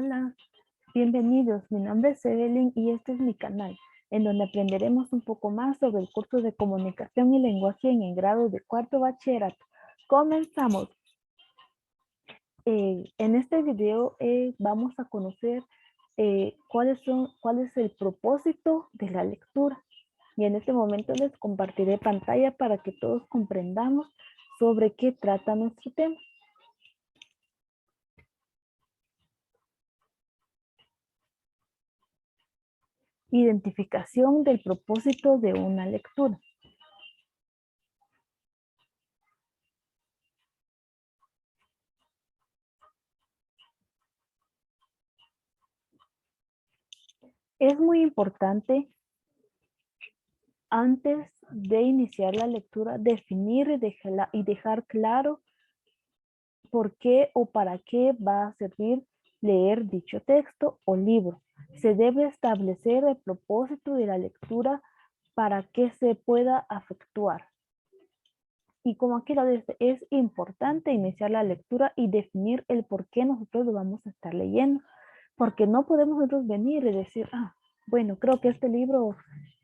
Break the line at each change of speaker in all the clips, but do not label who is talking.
Hola, bienvenidos. Mi nombre es Evelyn y este es mi canal, en donde aprenderemos un poco más sobre el curso de comunicación y lenguaje en el grado de cuarto bachillerato. Comenzamos. En este video vamos a conocer cuál es el propósito de la lectura. Y en este momento les compartiré pantalla para que todos comprendamos sobre qué trata nuestro tema. Identificación del propósito de una lectura. Es muy importante antes de iniciar la lectura definir y dejar claro por qué o para qué va a servir leer dicho texto o libro. Se debe establecer el propósito de la lectura para que se pueda efectuar. Y como aquí lo dice, es importante iniciar la lectura y definir el por qué nosotros lo vamos a estar leyendo. Porque no podemos nosotros venir y decir, bueno, creo que este libro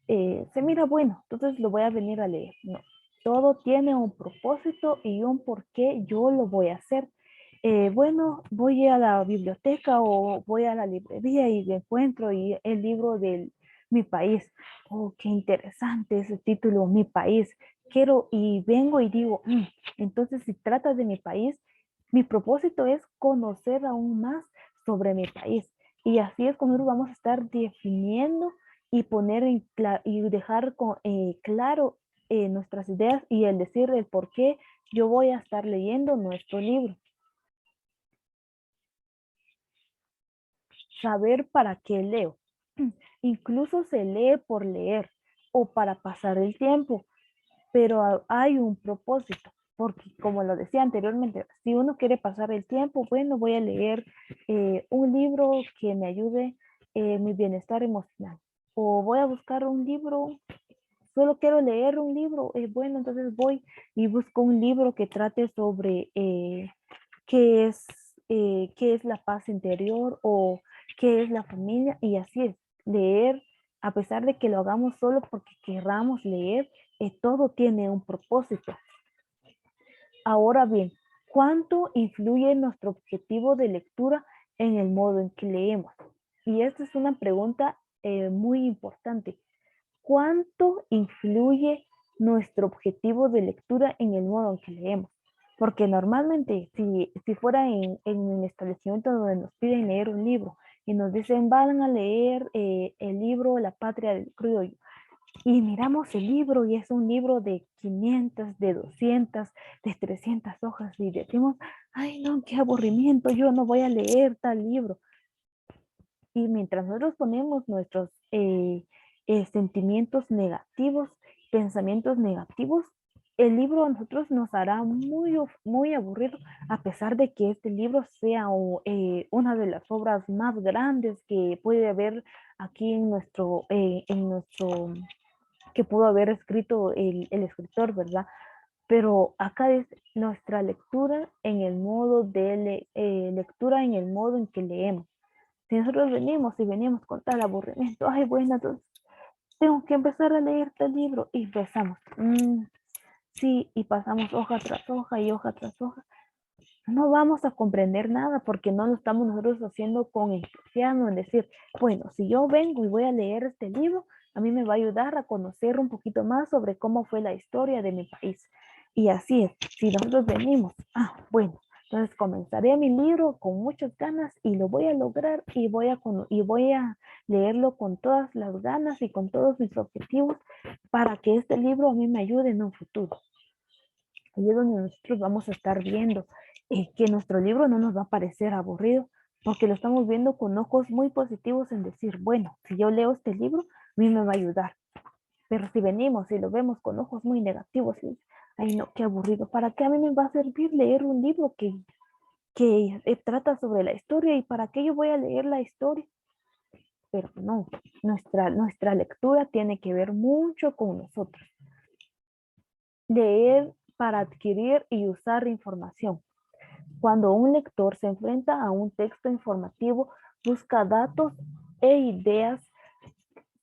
se mira bueno, entonces lo voy a venir a leer. No, todo tiene un propósito y un por qué yo lo voy a hacer. Bueno, voy a la biblioteca o voy a la librería y encuentro el libro de Mi País. Oh, qué interesante ese título, Mi País. Quiero y vengo y digo, entonces si trata de mi país, mi propósito es conocer aún más sobre mi país. Y así es como vamos a estar definiendo y poner y dejar claro nuestras ideas y el decir el por qué yo voy a estar leyendo nuestro libro. Saber para qué leo. Incluso se lee por leer o para pasar el tiempo, pero hay un propósito, porque como lo decía anteriormente, si uno quiere pasar el tiempo, bueno, voy a leer un libro que me ayude en mi bienestar emocional, o voy a buscar un libro, solo quiero leer un libro, bueno, entonces voy y busco un libro que trate sobre qué es la paz interior o qué es la familia, y así es, leer, a pesar de que lo hagamos solo porque querramos leer, todo tiene un propósito. Ahora bien, ¿cuánto influye nuestro objetivo de lectura en el modo en que leemos? Y esta es una pregunta muy importante. ¿Cuánto influye nuestro objetivo de lectura en el modo en que leemos? Porque normalmente, si fuera en un establecimiento donde nos piden leer un libro y nos dicen, van a leer el libro La Patria del Criollo, y miramos el libro y es un libro de 500, de 200, de 300 hojas y decimos, ay no, qué aburrimiento, yo no voy a leer tal libro. Y mientras nosotros ponemos nuestros sentimientos negativos, pensamientos negativos, el libro a nosotros nos hará muy aburrido, a pesar de que este libro sea una de las obras más grandes que puede haber aquí que pudo haber escrito el escritor, ¿verdad? Pero acá es nuestra lectura en el modo de lectura en el modo en que leemos. Si nosotros venimos con tal aburrimiento, ay, bueno, entonces tengo que empezar a leer este libro y empezamos. Sí, y pasamos hoja tras hoja y hoja tras hoja. No vamos a comprender nada porque no lo estamos nosotros haciendo con entusiasmo en decir, bueno, si yo vengo y voy a leer este libro, a mí me va a ayudar a conocer un poquito más sobre cómo fue la historia de mi país. Y así es, si nosotros venimos, bueno, entonces comenzaré mi libro con muchas ganas y lo voy a lograr y voy a leerlo con todas las ganas y con todos mis objetivos para que este libro a mí me ayude en un futuro. Ahí es donde nosotros vamos a estar viendo que nuestro libro no nos va a parecer aburrido, porque lo estamos viendo con ojos muy positivos en decir, bueno, si yo leo este libro, a mí me va a ayudar. Pero si venimos y lo vemos con ojos muy negativos, y, ay no, qué aburrido, ¿para qué a mí me va a servir leer un libro que trata sobre la historia y para qué yo voy a leer la historia? Pero no, nuestra lectura tiene que ver mucho con nosotros. Leer para adquirir y usar información. Cuando un lector se enfrenta a un texto informativo, busca datos e ideas.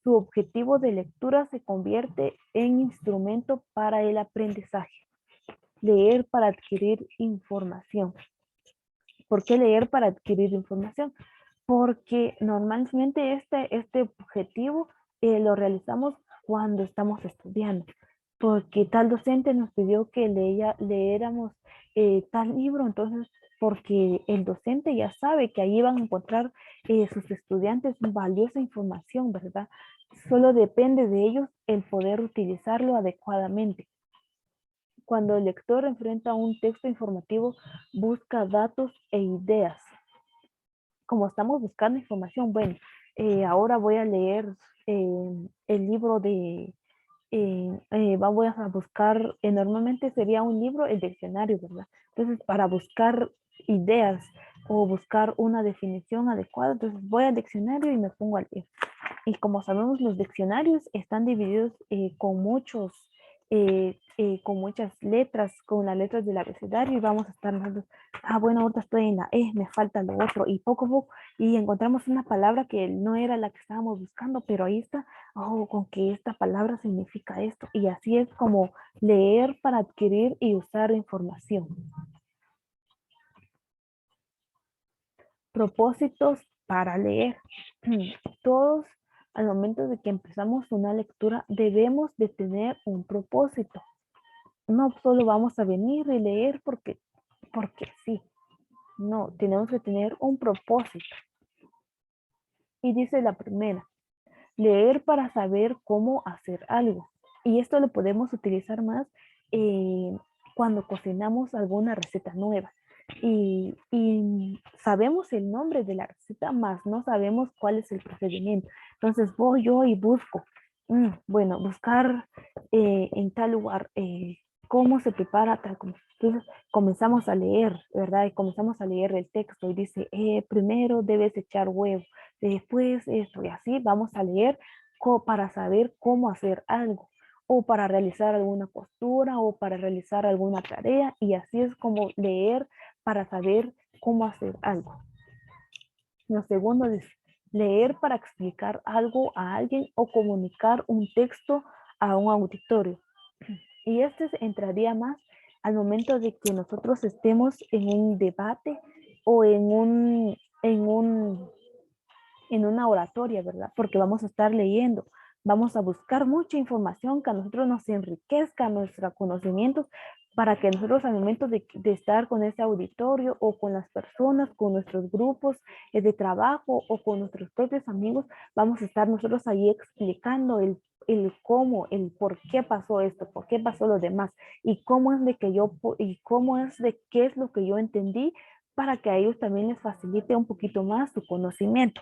Su objetivo de lectura se convierte en instrumento para el aprendizaje. Leer para adquirir información. ¿Por qué leer para adquirir información? Porque normalmente este objetivo lo realizamos cuando estamos estudiando, porque tal docente nos pidió que leéramos tal libro, entonces porque el docente ya sabe que ahí van a encontrar sus estudiantes valiosa información, ¿verdad? Solo depende de ellos el poder utilizarlo adecuadamente. Cuando el lector enfrenta un texto informativo, busca datos e ideas. Como estamos buscando información, bueno, ahora voy a leer el libro de, voy a buscar, normalmente sería un libro, el diccionario, ¿verdad? Entonces, para buscar ideas o buscar una definición adecuada, entonces voy al diccionario y me pongo a leer. Y como sabemos, los diccionarios están divididos con muchas letras, con las letras del abecedario, y vamos a estar nosotros, bueno, ahorita estoy en la E, me falta lo otro, y poco a poco, y encontramos una palabra que no era la que estábamos buscando, pero ahí está, con que esta palabra significa esto, y así es como leer para adquirir y usar información. Propósitos para leer. Todos al momento de que empezamos una lectura debemos de tener un propósito. No solo vamos a venir y leer porque sí. No, tenemos que tener un propósito. Y dice la primera, leer para saber cómo hacer algo. Y esto lo podemos utilizar más eh, cuando cocinamos alguna receta nueva. Y sabemos el nombre de la receta, más no sabemos cuál es el procedimiento. Entonces voy yo y busco, bueno, buscar en tal lugar cómo se prepara tal cosa. Entonces comenzamos a leer, ¿verdad? Y comenzamos a leer el texto y dice, primero debes echar huevo, después esto y así vamos a leer para saber cómo hacer algo o para realizar alguna costura o para realizar alguna tarea, y así es como leer para saber cómo hacer algo. Lo segundo es leer para explicar algo a alguien o comunicar un texto a un auditorio. Y este entraría más al momento de que nosotros estemos en un debate o en una oratoria, ¿verdad? Porque vamos a estar leyendo, vamos a buscar mucha información que a nosotros nos enriquezca nuestros conocimientos, para que nosotros al momento de estar con ese auditorio o con las personas, con nuestros grupos de trabajo o con nuestros propios amigos, vamos a estar nosotros ahí explicando el cómo, el por qué pasó esto, por qué pasó lo demás, y cómo es de que y cómo es de qué es lo que yo entendí, para que a ellos también les facilite un poquito más su conocimiento.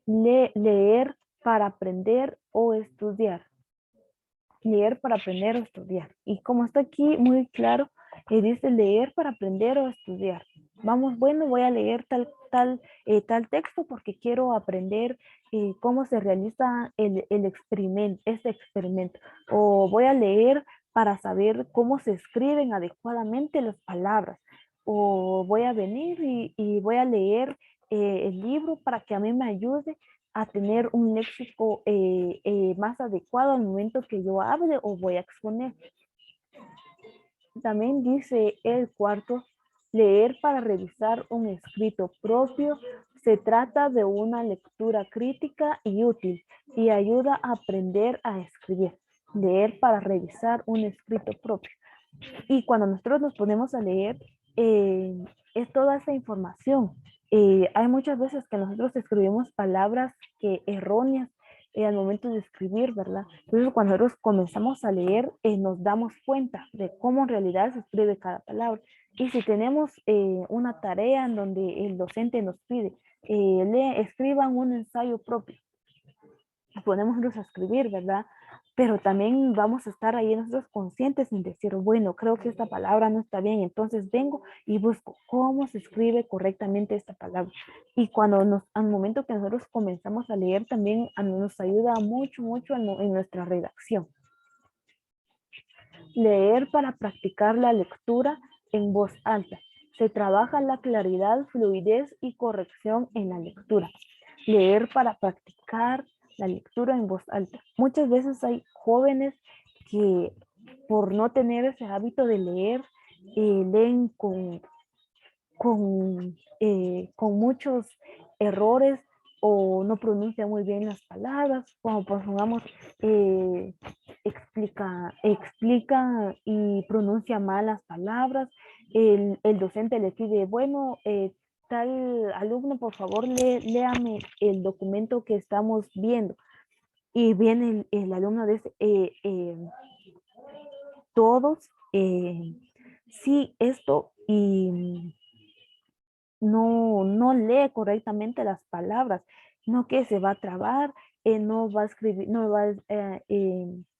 Leer para aprender o estudiar. Leer para aprender o estudiar. Y como está aquí muy claro, dice leer para aprender o estudiar. Vamos, bueno, voy a leer tal texto porque quiero aprender cómo se realiza el experimento, este experimento. O voy a leer para saber cómo se escriben adecuadamente las palabras. O voy a venir y voy a leer el libro para que a mí me ayude a tener un léxico más adecuado al momento que yo hable o voy a exponer. También dice el cuarto, leer para revisar un escrito propio. Se trata de una lectura crítica y útil y ayuda a aprender a escribir. Leer para revisar un escrito propio. Y cuando nosotros nos ponemos a leer, es toda esa información. Hay muchas veces que nosotros escribimos palabras erróneas al momento de escribir, ¿verdad? Entonces, cuando nosotros comenzamos a leer, nos damos cuenta de cómo en realidad se escribe cada palabra. Y si tenemos una tarea en donde el docente nos pide, escriban un ensayo propio, ponemos a escribir, ¿verdad? Pero también vamos a estar ahí nosotros conscientes en decir, bueno, creo que esta palabra no está bien, entonces vengo y busco cómo se escribe correctamente esta palabra. Y al momento que nosotros comenzamos a leer, también nos ayuda mucho, mucho en nuestra redacción. Leer para practicar la lectura en voz alta. Se trabaja la claridad, fluidez y corrección en la lectura. Leer para practicar la lectura en voz alta. Muchas veces hay jóvenes que por no tener ese hábito de leer, leen con muchos errores o no pronuncia muy bien las palabras, como por pongamos, explica y pronuncia mal las palabras. El docente le pide, bueno, tal alumno, por favor, léame el documento que estamos viendo. Y viene el alumno dice, todos, sí, esto, y no lee correctamente las palabras, no que se va a trabar, no va a escribir, no va a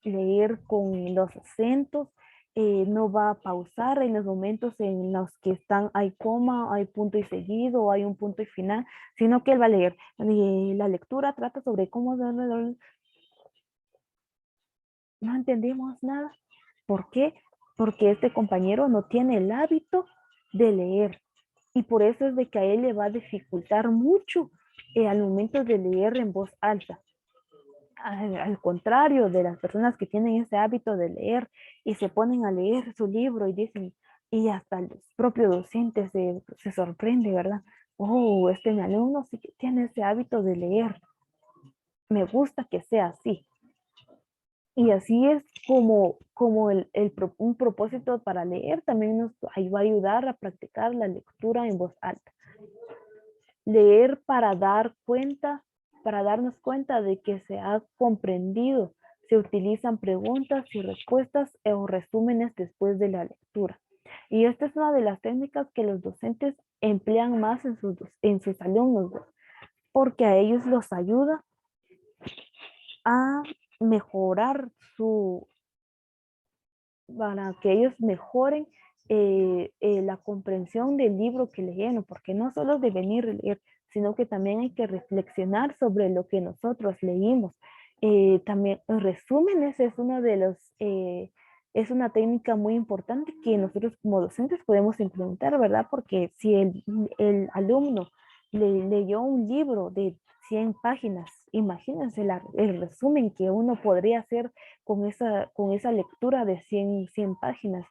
leer con los acentos, no va a pausar en los momentos en los que hay coma, hay punto y seguido, hay un punto y final, sino que él va a leer. La lectura trata sobre cómo no entendemos nada. ¿Por qué? Porque este compañero no tiene el hábito de leer. Y por eso es de que a él le va a dificultar mucho al momento de leer en voz alta. Al contrario de las personas que tienen ese hábito de leer y se ponen a leer su libro y dicen, y hasta los propios docentes se sorprende, ¿verdad? Oh, mi alumno sí que tiene ese hábito de leer. Me gusta que sea así. Y así es como un propósito para leer también nos va a ayudar a practicar la lectura en voz alta. Leer para darnos cuenta de que se ha comprendido. Se utilizan preguntas y respuestas o resúmenes después de la lectura. Y esta es una de las técnicas que los docentes emplean más en sus alumnos, porque a ellos los ayuda a mejorar para que ellos mejoren la comprensión del libro que leyeron, porque no solo de venir a leer, sino que también hay que reflexionar sobre lo que nosotros leímos. También resúmenes es uno de es una técnica muy importante que nosotros como docentes podemos implementar, ¿verdad? Porque si el alumno leyó un libro de 100 páginas, imagínense el resumen que uno podría hacer con esa lectura de 100 páginas.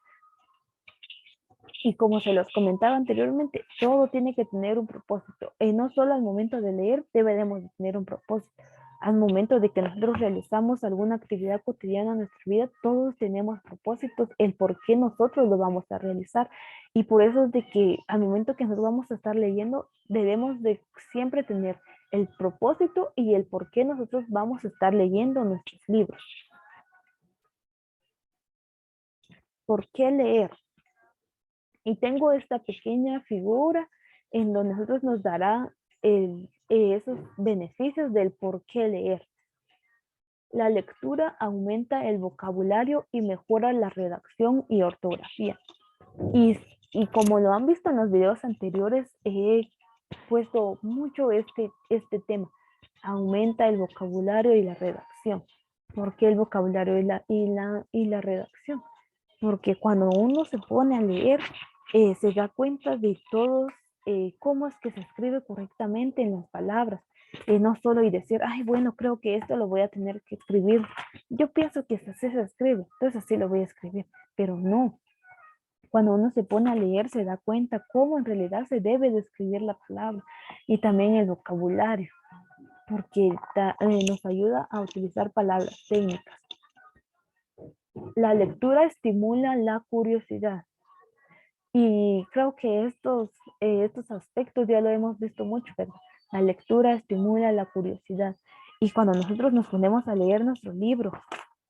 Y como se los comentaba anteriormente, todo tiene que tener un propósito. Y no solo al momento de leer debemos de tener un propósito. Al momento de que nosotros realizamos alguna actividad cotidiana en nuestra vida, todos tenemos propósitos, el por qué nosotros lo vamos a realizar. Y por eso es de que al momento que nosotros vamos a estar leyendo, debemos de siempre tener el propósito y el por qué nosotros vamos a estar leyendo nuestros libros. ¿Por qué leer? Y tengo esta pequeña figura en donde nosotros nos dará esos beneficios del por qué leer. La lectura aumenta el vocabulario y mejora la redacción y ortografía. Y, y como lo han visto en los videos anteriores, he puesto mucho este tema. Aumenta el vocabulario y la redacción. ¿Por qué el vocabulario y la redacción? Porque cuando uno se pone a leer, se da cuenta de todos cómo es que se escribe correctamente en las palabras. No solo y decir, ay, bueno, creo que esto lo voy a tener que escribir. Yo pienso que así se escribe, entonces así lo voy a escribir, pero no. Cuando uno se pone a leer, se da cuenta cómo en realidad se debe de escribir la palabra y también el vocabulario, porque nos ayuda a utilizar palabras técnicas. La lectura estimula la curiosidad. Y creo que estos aspectos ya lo hemos visto mucho, ¿verdad? La lectura estimula la curiosidad. Y cuando nosotros nos ponemos a leer nuestro libro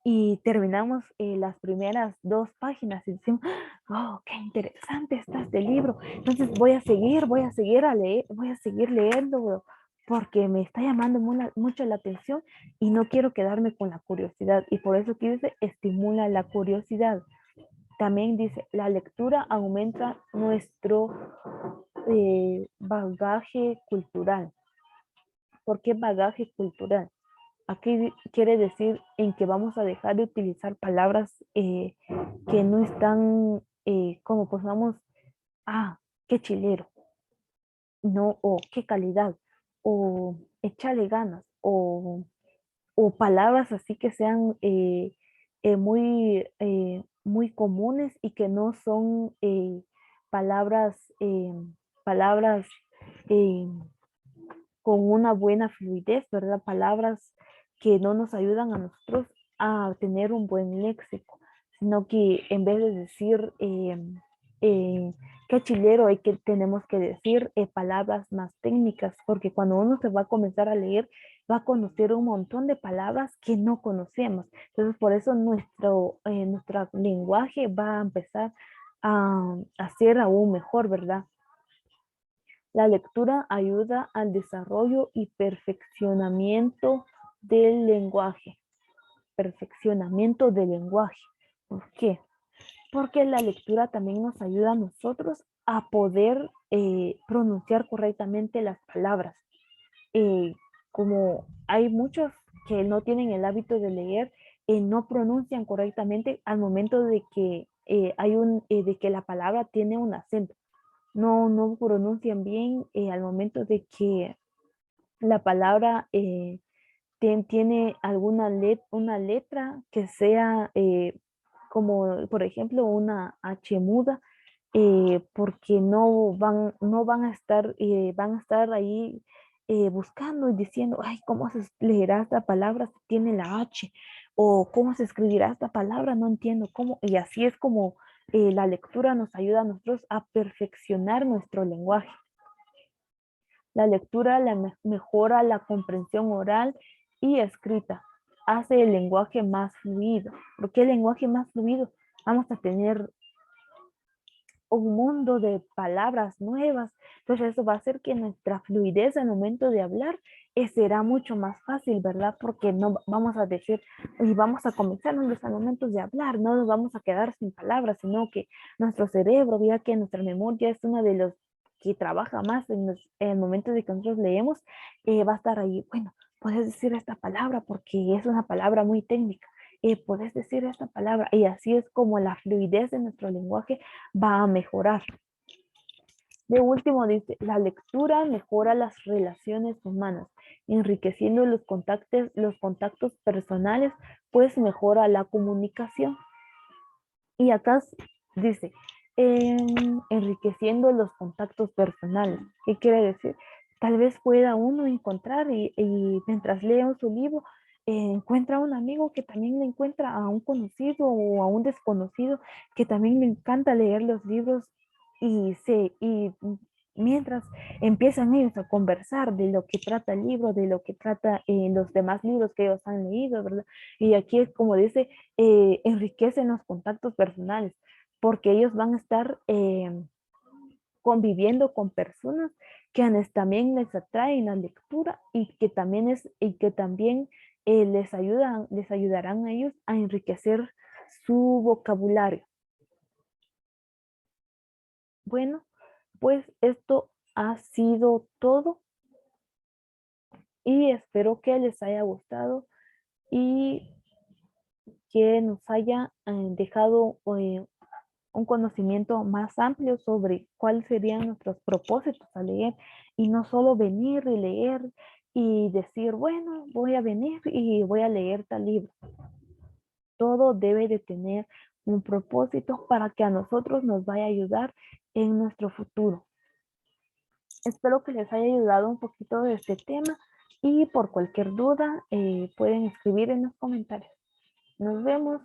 y terminamos las primeras 2 páginas y decimos, oh, qué interesante está este libro. Entonces voy a seguir leyendo porque me está llamando mucho la atención y no quiero quedarme con la curiosidad. Y por eso que dice, estimula la curiosidad. También dice, la lectura aumenta nuestro bagaje cultural. ¿Por qué bagaje cultural? Aquí quiere decir en que vamos a dejar de utilizar palabras que no están, como pues vamos, qué chilero, no, o qué calidad, o échale ganas, o palabras así que sean muy comunes y que no son palabras, palabras eh, con una buena fluidez, ¿verdad? Palabras que no nos ayudan a nosotros a tener un buen léxico, sino que en vez de decir qué chilero hay que tenemos que decir palabras más técnicas, porque cuando uno se va a comenzar a leer, va a conocer un montón de palabras que no conocemos. Entonces, por eso nuestro lenguaje va a empezar a ser aún mejor, ¿verdad? La lectura ayuda al desarrollo y perfeccionamiento del lenguaje. Perfeccionamiento del lenguaje. ¿Por qué? Porque la lectura también nos ayuda a nosotros a poder pronunciar correctamente las palabras. Eh, Como hay muchos que no tienen el hábito de leer, no pronuncian correctamente al momento de que de que la palabra tiene un acento, no pronuncian bien al momento de que la palabra tiene una letra que sea como, por ejemplo, una H muda, porque no van a estar ahí buscando y diciendo, ay, ¿cómo se leerá esta palabra si tiene la H? O ¿cómo se escribirá esta palabra? No entiendo cómo. Y así es como la lectura nos ayuda a nosotros a perfeccionar nuestro lenguaje. La lectura mejora la comprensión oral y escrita, hace el lenguaje más fluido. ¿Por qué el lenguaje más fluido? Vamos a tener un mundo de palabras nuevas. Entonces eso va a hacer que nuestra fluidez al momento de hablar será mucho más fácil, ¿verdad? Porque no vamos a decir y vamos a comenzar en los momentos de hablar, no nos vamos a quedar sin palabras, sino que nuestro cerebro, ya que nuestra memoria es uno de los que trabaja más en el momento de que nosotros leemos, va a estar ahí, bueno, puedes decir esta palabra porque es una palabra muy técnica. Puedes decir esta palabra y así es como la fluidez de nuestro lenguaje va a mejorar. De último dice, la lectura mejora las relaciones humanas, enriqueciendo los contactos personales, pues mejora la comunicación. Y acá dice, enriqueciendo los contactos personales. ¿Qué quiere decir? Tal vez pueda uno encontrar y mientras lea su libro, encuentra a un amigo que también le encuentra a un conocido o a un desconocido que también le encanta leer los libros y mientras empiezan ellos a conversar de lo que trata el libro, de lo que trata los demás libros que ellos han leído, ¿verdad? Y aquí es como dice, enriquecen los contactos personales, porque ellos van a estar conviviendo con personas que también les atraen la lectura y que también les ayudarán a ellos a enriquecer su vocabulario. Bueno, pues esto ha sido todo y espero que les haya gustado y que nos haya dejado un conocimiento más amplio sobre cuáles serían nuestros propósitos al leer y no solo venir y leer y decir, bueno, voy a venir y voy a leer tal libro. Todo debe de tener un propósito para que a nosotros nos vaya a ayudar en nuestro futuro. Espero que les haya ayudado un poquito de este tema y por cualquier duda pueden escribir en los comentarios. Nos vemos.